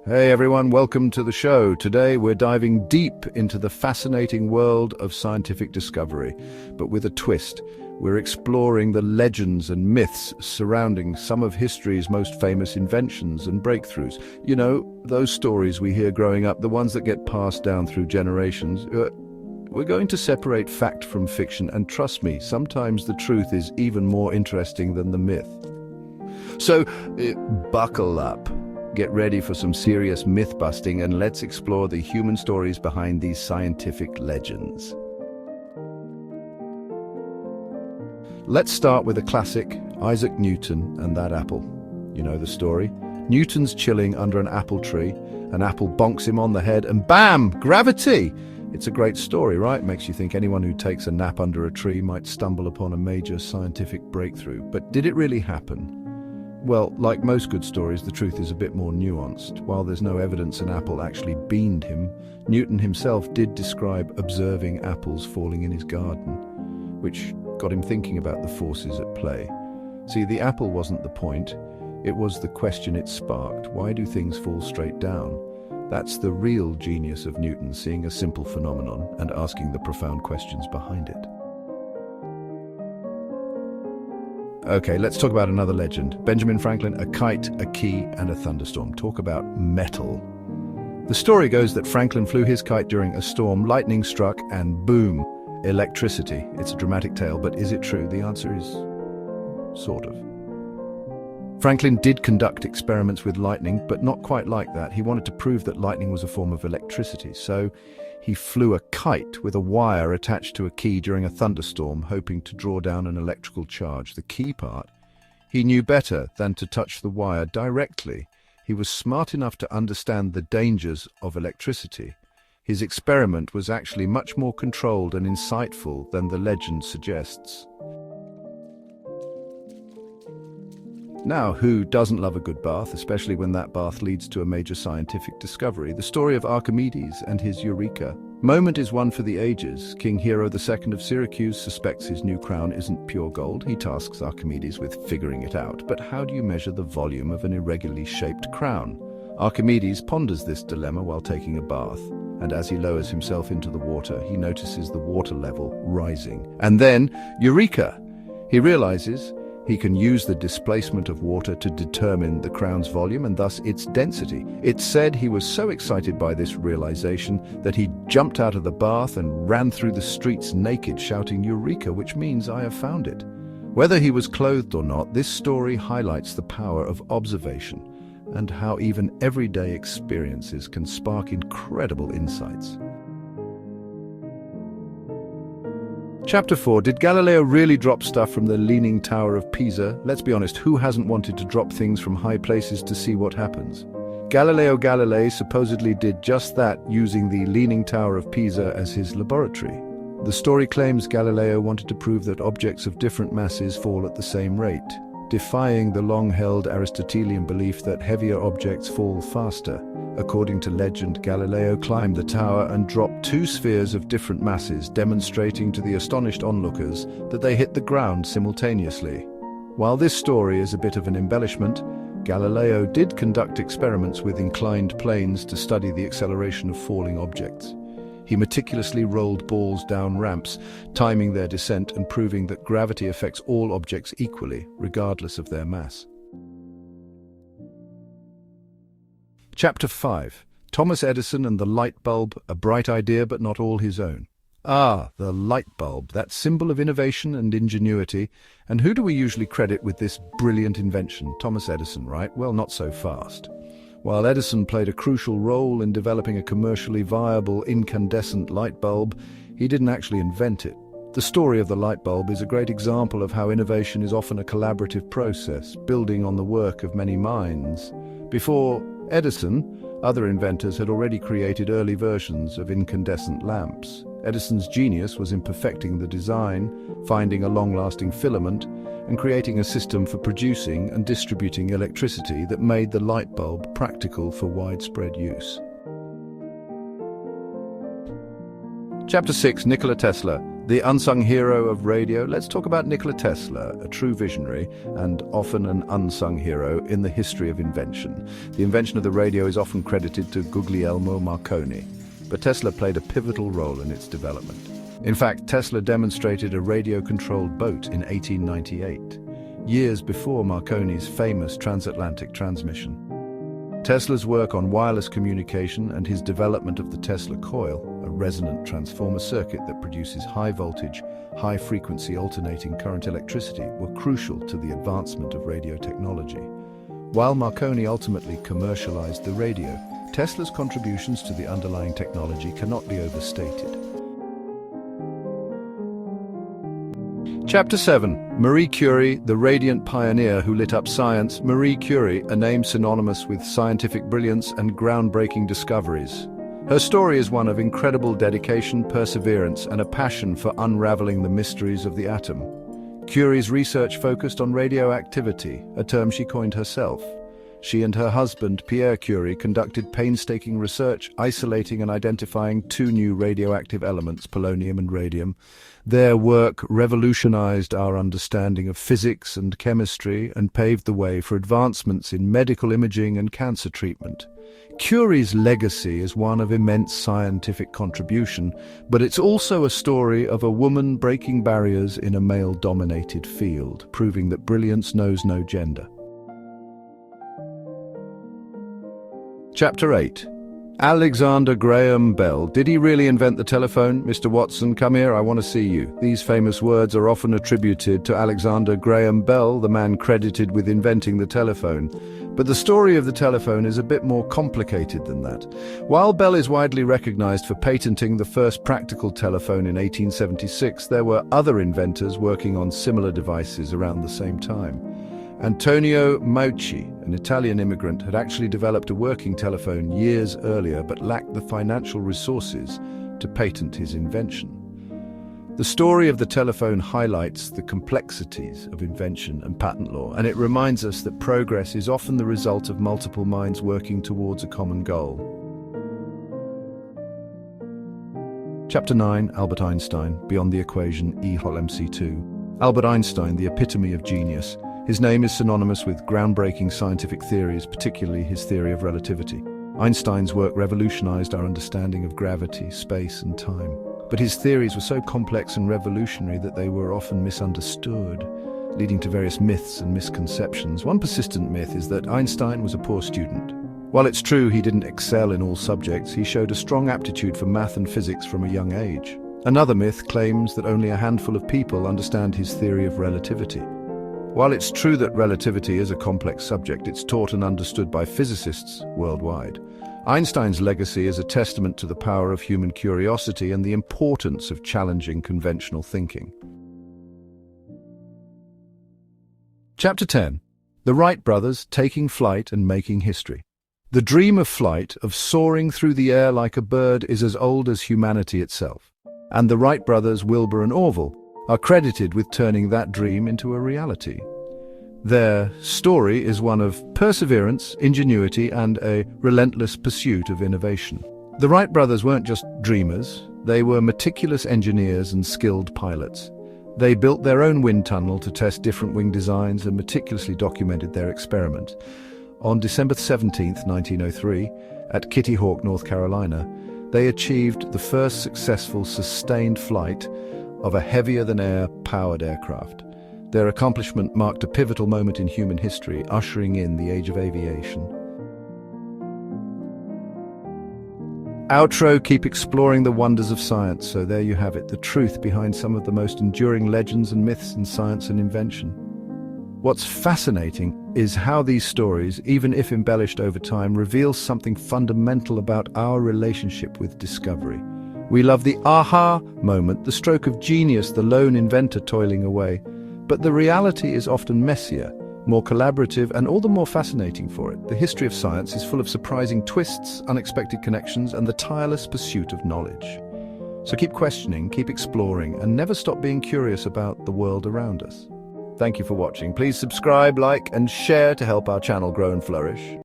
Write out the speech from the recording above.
Hey everyone, welcome to the show. Today we're diving deep into the fascinating world of scientific discovery, but with a twist. We're exploring the legends and myths surrounding some of history's most famous inventions and breakthroughs. You know, those stories we hear growing up, the ones that get passed down through generations. We're going to separate fact from fiction, and trust me, sometimes the truth is even more interesting than the myth. So, buckle up. Get ready for some serious myth-busting, and let's explore the human stories behind these scientific legends. Let's start with a classic, Isaac Newton and that apple. You know the story? Newton's chilling under an apple tree, an apple bonks him on the head, and bam! Gravity! It's a great story, right? Makes you think anyone who takes a nap under a tree might stumble upon a major scientific breakthrough. But did it really happen? Well, like most good stories, the truth is a bit more nuanced. While there's no evidence an apple actually beamed him, Newton himself did describe observing apples falling in his garden, which got him thinking about the forces at play. See, the apple wasn't the point, it was the question it sparked. Why do things fall straight down? That's the real genius of Newton, seeing a simple phenomenon and asking the profound questions behind it. Okay, let's talk about another legend. Benjamin Franklin, a kite, a key, and a thunderstorm. Talk about metal. The story goes that Franklin flew his kite during a storm, lightning struck, and boom, electricity. It's a dramatic tale, but is it true? The answer is sort of. Franklin did conduct experiments with lightning, but not quite like that. He wanted to prove that lightning was a form of electricity, so he flew a kite with a wire attached to a key during a thunderstorm, hoping to draw down an electrical charge. The key part, he knew better than to touch the wire directly. He was smart enough to understand the dangers of electricity. His experiment was actually much more controlled and insightful than the legend suggests. Now, who doesn't love a good bath, especially when that bath leads to a major scientific discovery? The story of Archimedes and his Eureka moment is one for the ages. King Hero II of Syracuse suspects his new crown isn't pure gold. He tasks Archimedes with figuring it out. But how do you measure the volume of an irregularly shaped crown? Archimedes ponders this dilemma while taking a bath, and as he lowers himself into the water, he notices the water level rising. And then, Eureka! He realizes he can use the displacement of water to determine the crown's volume and thus its density. It's said he was so excited by this realization that he jumped out of the bath and ran through the streets naked, shouting "Eureka," which means "I have found it." Whether he was clothed or not, this story highlights the power of observation and how even everyday experiences can spark incredible insights. Chapter 4. Did Galileo really drop stuff from the Leaning Tower of Pisa? Let's be honest, who hasn't wanted to drop things from high places to see what happens? Galileo Galilei supposedly did just that, using the Leaning Tower of Pisa as his laboratory. The story claims Galileo wanted to prove that objects of different masses fall at the same rate, defying the long-held Aristotelian belief that heavier objects fall faster. According to legend, Galileo climbed the tower and dropped two spheres of different masses, demonstrating to the astonished onlookers that they hit the ground simultaneously. While this story is a bit of an embellishment, Galileo did conduct experiments with inclined planes to study the acceleration of falling objects. He meticulously rolled balls down ramps, timing their descent and proving that gravity affects all objects equally, regardless of their mass. Chapter 5. Thomas Edison and the light bulb, a bright idea but not all his own. Ah, the light bulb, that symbol of innovation and ingenuity. And who do we usually credit with this brilliant invention? Thomas Edison, right? Well, not so fast. While Edison played a crucial role in developing a commercially viable incandescent light bulb, he didn't actually invent it. The story of the light bulb is a great example of how innovation is often a collaborative process, building on the work of many minds. Before Edison, other inventors had already created early versions of incandescent lamps. Edison's genius was in perfecting the design, finding a long-lasting filament, and creating a system for producing and distributing electricity that made the light bulb practical for widespread use. Chapter 6. Nikola Tesla, The unsung hero of radio. Let's talk about Nikola Tesla, a true visionary and often an unsung hero in the history of invention. The invention of the radio is often credited to Guglielmo Marconi, but Tesla played a pivotal role in its development. In fact, Tesla demonstrated a radio-controlled boat in 1898, years before Marconi's famous transatlantic transmission. Tesla's work on wireless communication and his development of the Tesla coil, a resonant transformer circuit that produces high-voltage, high-frequency alternating current electricity, were crucial to the advancement of radio technology. While Marconi ultimately commercialized the radio, Tesla's contributions to the underlying technology cannot be overstated. Chapter 7. Marie Curie, the radiant pioneer who lit up science. Marie Curie, a name synonymous with scientific brilliance and groundbreaking discoveries. Her story is one of incredible dedication, perseverance, and a passion for unraveling the mysteries of the atom. Curie's research focused on radioactivity, a term she coined herself. She and her husband, Pierre Curie, conducted painstaking research, isolating and identifying two new radioactive elements, polonium and radium. Their work revolutionized our understanding of physics and chemistry and paved the way for advancements in medical imaging and cancer treatment. Curie's legacy is one of immense scientific contribution, but it's also a story of a woman breaking barriers in a male-dominated field, proving that brilliance knows no gender. Chapter 8. Alexander Graham Bell. Did he really invent the telephone? Mr. Watson, come here, I want to see you. These famous words are often attributed to Alexander Graham Bell, the man credited with inventing the telephone. But the story of the telephone is a bit more complicated than that. While Bell is widely recognized for patenting the first practical telephone in 1876, there were other inventors working on similar devices around the same time. Antonio Meucci, an Italian immigrant, had actually developed a working telephone years earlier but lacked the financial resources to patent his invention. The story of the telephone highlights the complexities of invention and patent law, and it reminds us that progress is often the result of multiple minds working towards a common goal. Chapter 9. Albert Einstein, Beyond the Equation, E=mc2. Albert Einstein, the epitome of genius. His name is synonymous with groundbreaking scientific theories, particularly his theory of relativity. Einstein's work revolutionized our understanding of gravity, space, and time. But his theories were so complex and revolutionary that they were often misunderstood, leading to various myths and misconceptions. One persistent myth is that Einstein was a poor student. While it's true he didn't excel in all subjects, he showed a strong aptitude for math and physics from a young age. Another myth claims that only a handful of people understand his theory of relativity. While it's true that relativity is a complex subject, it's taught and understood by physicists worldwide. Einstein's legacy is a testament to the power of human curiosity and the importance of challenging conventional thinking. Chapter 10. The Wright brothers taking flight and making history. The dream of flight, of soaring through the air like a bird, is as old as humanity itself. And the Wright brothers, Wilbur and Orville, are credited with turning that dream into a reality. Their story is one of perseverance, ingenuity, and a relentless pursuit of innovation. The Wright brothers weren't just dreamers, they were meticulous engineers and skilled pilots. They built their own wind tunnel to test different wing designs and meticulously documented their experiment. On December 17, 1903, at Kitty Hawk, North Carolina, they achieved the first successful sustained flight of a heavier-than-air powered aircraft. Their accomplishment marked a pivotal moment in human history, ushering in the age of aviation. Outro. Keep exploring the wonders of science. So there you have it, the truth behind some of the most enduring legends and myths in science and invention. What's fascinating is how these stories, even if embellished over time, reveal something fundamental about our relationship with discovery. We love the aha moment, the stroke of genius, the lone inventor toiling away. But the reality is often messier, more collaborative, and all the more fascinating for it. The history of science is full of surprising twists, unexpected connections, and the tireless pursuit of knowledge. So keep questioning, keep exploring, and never stop being curious about the world around us. Thank you for watching. Please subscribe, like, and share to help our channel grow and flourish.